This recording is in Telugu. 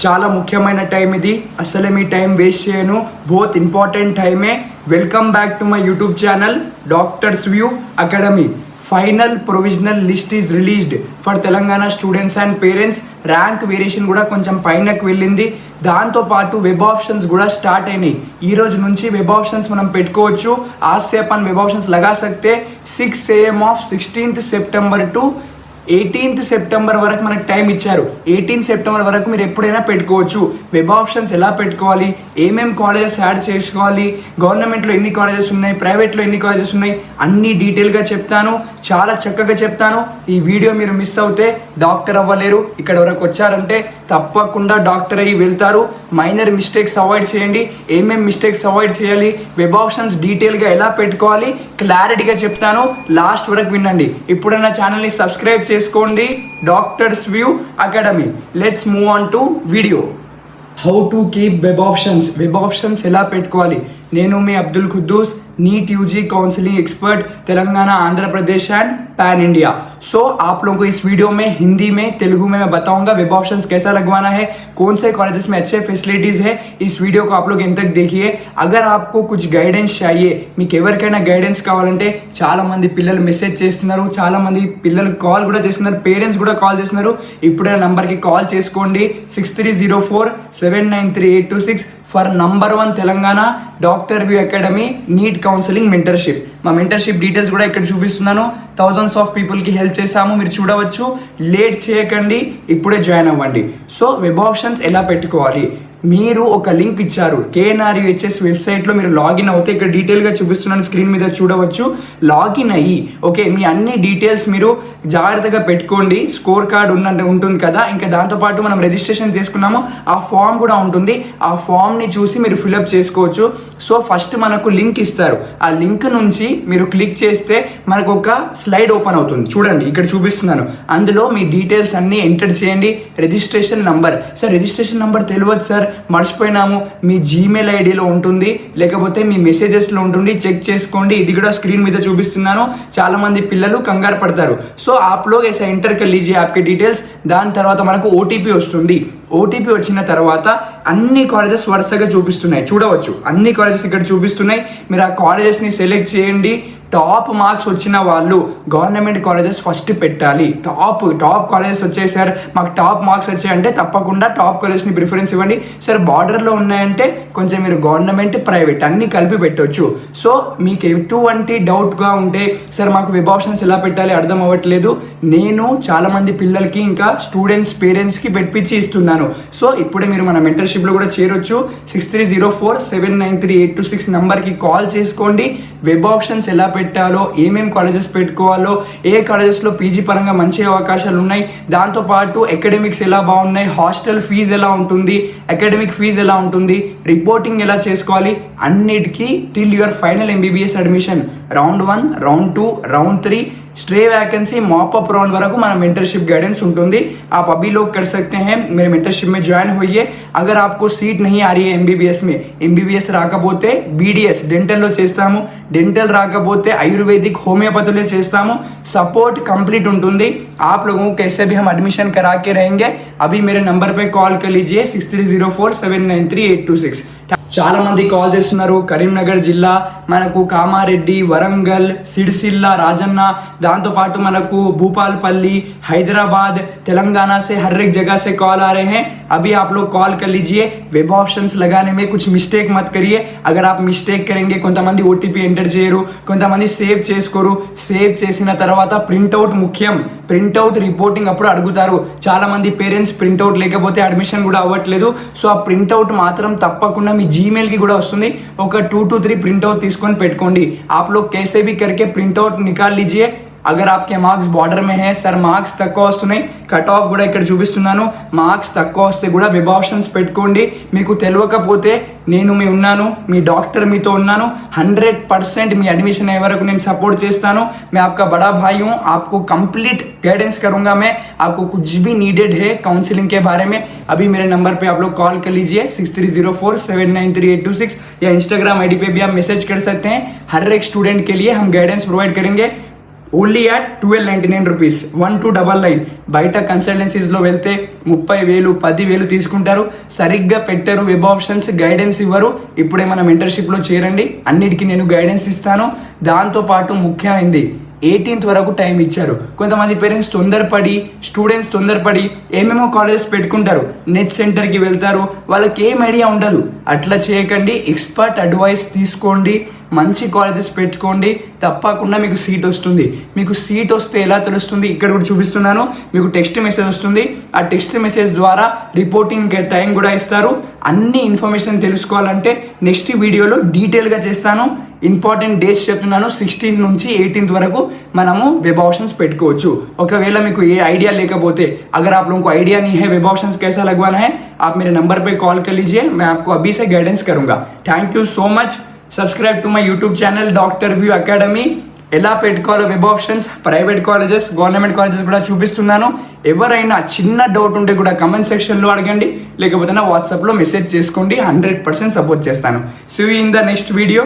చాలా ముఖ్యమైన టైం ఇది. అసలే మీ టైం వేస్ట్ చేయను, బోత్ ఇంపార్టెంట్ టైమే. Welcome back to my YouTube channel doctors view academy. Final provisional list is released for Telangana students and parents. Rank variation కూడా కొంచెం పైనకు వెళ్ళింది. దాంతోపాటు వెబ్ ఆప్షన్స్ కూడా స్టార్ట్ అయినాయి. ఈ రోజు నుంచి వెబ్ ఆప్షన్స్ మనం పెట్టుకోవచ్చు. आज से अपन वेब ऑप्शंस लगा सकते 6 AM of 16th September to 18th September వరకు మనకు టైం ఇచ్చారు. 18th September వరకు మీరు ఎప్పుడైనా పెట్టుకోవచ్చు. వెబ్ ఆప్షన్స్ ఎలా పెట్టుకోవాలి, ఏమేమి కాలేజెస్ యాడ్ చేసుకోవాలి, గవర్నమెంట్లో ఎన్ని కాలేజెస్ ఉన్నాయి, ప్రైవేట్లో ఎన్ని కాలేజెస్ ఉన్నాయి, అన్ని డీటెయిల్గా చెప్తాను. చాలా చక్కగా చెప్తాను. ఈ వీడియో మీరు మిస్ అవుతే డాక్టర్ అవ్వలేరు. ఇక్కడ వరకు వచ్చారంటే తప్పకుండా డాక్టర్ అయ్యి వెళ్తారు. మైనర్ మిస్టేక్స్ అవాయిడ్ చేయండి. ఏమేమి మిస్టేక్స్ అవాయిడ్ చేయాలి, వెబ్ ఆప్షన్స్ డీటెయిల్గా ఎలా పెట్టుకోవాలి క్లారిటీగా చెప్తాను. లాస్ట్ వరకు వినండి. ఇప్పుడైనా ఛానల్ని సబ్స్క్రైబ్ చేసుకోండి. Doctors view academy. Let's move on to video. How to keep web options. Web options ఎలా పెట్టుకోవాలి. నేను మీ Abdul Khuddus, NEET UG counselling expert, Telangana, Andhra Pradesh and pan India. So आप लोगों को इस वीडियो में हिंदी में तेलुगु में मैं बताऊंगा वेब ऑप्शंस कैसा लगवाना है, कौन से कॉलेजेस में अच्छे फैसिलिटीज है. इस वीडियो को आप लोग एंड तक देखिए. अगर आपको कुछ गైడెన్స్ चाहिए, మీకు ఎవరికైనా గైడెన్స్ కావాలంటే చాలా మంది పిల్లలు మెసేజ్ చేస్తున్నారు, చాలా మంది పిల్లలు కాల్ కూడా చేస్తున్నారు, పేరెంట్స్ కూడా కాల్ చేస్తున్నారు. ఇప్పుడే నంబర్కి కాల్ చేసుకోండి 6304793826 for number 1 Telangana doctor view academy NEET counselling mentorship. మా మెంటర్షిప్ డీటెయిల్స్ కూడా ఇక్కడ చూపిస్తున్నాను. థౌజండ్స్ ఆఫ్ పీపుల్కి హెల్ప్ చేశాము, మీరు చూడవచ్చు. లేట్ చేయకండి, ఇప్పుడే జాయిన్ అవ్వండి. సో వెబ్ ఆప్షన్స్ ఎలా పెట్టుకోవాలి. మీరు ఒక లింక్ ఇచ్చారు KNRUHS వెబ్సైట్లో. మీరు లాగిన్ అవుతే ఇక్కడ డీటెయిల్గా చూపిస్తున్నాను, స్క్రీన్ మీద చూడవచ్చు. లాగిన్ అయ్యి ఓకే మీ అన్ని డీటెయిల్స్ మీరు జాగ్రత్తగా పెట్టుకోండి. స్కోర్ కార్డ్ ఉంటుంది కదా, ఇంకా దాంతోపాటు మనం రిజిస్ట్రేషన్ చేసుకున్నాము ఆ ఫామ్ కూడా ఉంటుంది. ఆ ఫామ్ని చూసి మీరు ఫిల్అప్ చేసుకోవచ్చు. సో ఫస్ట్ మనకు లింక్ ఇస్తారు. ఆ లింక్ నుంచి మీరు క్లిక్ చేస్తే మనకు ఒక స్లైడ్ ఓపెన్ అవుతుంది. చూడండి ఇక్కడ చూపిస్తున్నాను. అందులో మీ డీటెయిల్స్ అన్నీ ఎంటర్ చేయండి. Registration number. Sir registration number తెలియదు సార్, మర్చిపోయినాము. మీ జీమెయిల్ ఐడిలో ఉంటుంది, లేకపోతే మీ మెసేజెస్లో ఉంటుంది, చెక్ చేసుకోండి. ఇది కూడా స్క్రీన్ మీద చూపిస్తున్నాను. చాలా మంది పిల్లలు కంగారు పడతారు. సో आप लोग ऐसा ఎంటర్ कर लीजिए आपके డీటెయిల్స్. దాని తర్వాత మనకు ఓటీపీ వస్తుంది. ఓటీపీ వచ్చిన తర్వాత అన్ని కాలేజెస్ వరుసగా చూపిస్తున్నాయి, చూడవచ్చు. అన్ని కాలేజెస్ ఇక్కడ చూపిస్తున్నాయి. మీరు ఆ కాలేజెస్ని సెలెక్ట్ చేయండి. టాప్ మార్క్స్ వచ్చిన వాళ్ళు గవర్నమెంట్ కాలేజెస్ ఫస్ట్ పెట్టాలి. టాప్ కాలేజెస్ వచ్చాయి సార్, మాకు టాప్ మార్క్స్ వచ్చాయంటే తప్పకుండా టాప్ కాలేజ్ని ప్రిఫరెన్స్ ఇవ్వండి. సార్ బార్డర్లో ఉన్నాయంటే కొంచెం మీరు గవర్నమెంట్, ప్రైవేట్ అన్నీ కలిపి పెట్టవచ్చు. సో మీకు ఎటువంటి డౌట్గా ఉంటే సార్ మాకు వెబ్ ఆప్షన్స్ ఎలా పెట్టాలి అర్థం అవ్వట్లేదు, నేను చాలామంది పిల్లలకి ఇంకా స్టూడెంట్స్ పేరెంట్స్కి పెట్టించి ఇస్తున్నాను. సో ఇప్పుడే మీరు మన మెంటర్షిప్లో కూడా చేరొచ్చు. 6304793826 నంబర్కి కాల్ చేసుకోండి. వెబ్ ఆప్షన్స్ ఎలా పెట్టాలో, ఏమేమి కాలేజెస్ పెట్టుకోవాలో, ఏ కాలేజెస్లో పీజీ పరంగా మంచి అవకాశాలు ఉన్నాయి, దాంతోపాటు అకాడమిక్స్ ఎలా బాగున్నాయి, హాస్టల్ ఫీజు ఎలా ఉంటుంది, అకాడమిక్ ఫీజు ఎలా ఉంటుంది, రిపోర్టింగ్ ఎలా చేసుకోవాలి, అన్నిటికీ till your final MBBS admission round 1, round 2, round 3 stray vacancy mop up round वరకు మన మెంటర్షిప్ గైడెన్స్ ఉంటుంది. आप अभी लोग कर सकते हैं, मेरे मेंटरशिप में ज्वाइन होइए. अगर आपको सीट नहीं आ रही है MBBS में, MBBS రాకపోతే BDS డెంటల్లో చేస్తాము, డెంటల్ రాకపోతే ఆయుర్వేదిక్ హోమియోపతిలో చేస్తాము. సపోర్ట్ కంప్లీట్ ఉంటుంది. आप लोगों को कैसे भी हम एडमिशन करा के रहेंगे. अभी मेरे नंबर पे कॉल कर लीजिए 6304793826. చాలా మంది కాల్ చేస్తున్నారు. కరీంనగర్ జిల్లా, మనకు కామారెడ్డి, వరంగల్, సిరిసిల్ల, రాజన్న, దాంతోపాటు మనకు భూపాలపల్లి, हैदराबाद, तेलंगाना से हर एक जगह से कॉल आ रहे हैं. अभी आप लोग कॉल कर लीजिए. वेब ऑप्शंस लगाने में कुछ मिस्टेक मत करिए. अगर आप मिस्टेक करेंगे, కొంతమంది ఓటీపీ ఎంటర్ చేయరు, కొంతమంది సేవ్ చేసుకోరు. సేవ్ చేసిన తర్వాత ప్రింట్అవుట్ ముఖ్యం. ప్రింట్అవుట్ రిపోర్టింగ్ అప్పుడు అడుగుతారు. చాలా మంది పేరెంట్స్ ప్రింట్అవుట్ లేకపోతే అడ్మిషన్ కూడా అవ్వట్లేదు. సో ఆ ప్రింట్అవుట్ మాత్రం తప్పకుండా మీ జీమెయిల్కి కూడా వస్తుంది. ఒక 2 to 3 ప్రింట్అవుట్ తీసుకొని పెట్టుకోండి. आप लोग कैसे भी करके प्रिंटआउट निकाल लीजिए. अगर आपके मार्क्स बॉर्डर में है, सर మార్క్స్ తక్కువ వస్తున్నాయి, కట్ ఆఫ్ కూడా ఇక్కడ చూపిస్తున్నాను, మార్క్స్ తక్కువ వస్తే కూడా వెబ్ ఆప్షన్స్ పెట్టుకోండి. మీకు తెలియకపోతే నేను ఉన్నాను, మీ డాక్టర్ మీతో ఉన్నాను. 100% మీ అడ్మిషన్ అయ్యే వరకు నేను సపోర్ట్ చేస్తాను. मैं आपका बड़ा भाई हूँ, आपको कंप्लीट गाइडेंस करूंगा. मैं आपको कुछ भी नीडेड है काउंसलिंग के बारे में, अभी मेरे नंबर पे आप लोग कॉल कर लीजिए 6304793826 या इंस्टाग्राम ID पे भी आप मैसेज कर सकते हैं. हर एक स्टूडेंट के लिए हम गाइडेंस प्रोवाइड करेंगे. Only at 1299 rupees 1299. బయట కన్సల్టెన్సీస్లో వెళ్తే 30,000 10,000 తీసుకుంటారు, సరిగ్గా పెట్టరు, వెబ్ ఆప్షన్స్ గైడెన్స్ ఇవ్వరు. ఇప్పుడే మన మెంటర్షిప్లో చేరండి, అన్నిటికీ నేను గైడెన్స్ ఇస్తాను. దాంతోపాటు ముఖ్యమైనది 18th వరకు టైం ఇచ్చారు. కొంతమంది పేరెంట్స్ స్టూడెంట్స్ తొందరపడి ఏమేమో కాలేజెస్ పెట్టుకుంటారు, నెట్ సెంటర్కి వెళ్తారు, వాళ్ళకి ఏం ఐడియా ఉండదు. అట్లా చేయకండి, ఎక్స్పర్ట్ అడ్వైస్ తీసుకోండి, మంచి కాలేజెస్ పెట్టుకోండి, తప్పకుండా మీకు సీట్ వస్తుంది. మీకు సీట్ వస్తే ఎలా తెలుస్తుంది, ఇక్కడ కూడా చూపిస్తున్నాను. మీకు టెక్స్ట్ మెసేజ్ వస్తుంది, ఆ టెక్స్ట్ మెసేజ్ ద్వారా రిపోర్టింగ్ టైం కూడా ఇస్తారు. అన్ని ఇన్ఫర్మేషన్ తెలుసుకోవాలంటే నెక్స్ట్ వీడియోలో డీటెయిల్గా చేస్తాను. ఇంపార్టెంట్ డేట్స్ చెప్తున్నాను. 16 నుంచి 18th వరకు మనము వెబ్ ఆప్షన్స్ పెట్టుకోవచ్చు. ఒకవేళ మీకు ఏ ఐడియా लेకపోతే, अगर आप लोगों को आइडिया नहीं है वेब ऑप्शंस कैसा लगवाना है, आप मेरे नंबर पे कॉल कर लीजिए, मैं आपको अभी से गाइडेंस करूंगा. Thank you so much. Subscribe to my YouTube channel doctor view academy. ఎలా పెట్టుకోవాలో web options, private colleges, government colleges కూడా చూపిస్తున్నాను. ఎవరైనా చిన్న డౌట్ ఉంటే కూడా కమెంట్ సెక్షన్లో అడగండి, లేకపోతే నా వాట్సాప్లో మెసేజ్ చేసుకోండి. 100% సపోర్ట్ చేస్తాను. See you in the next video.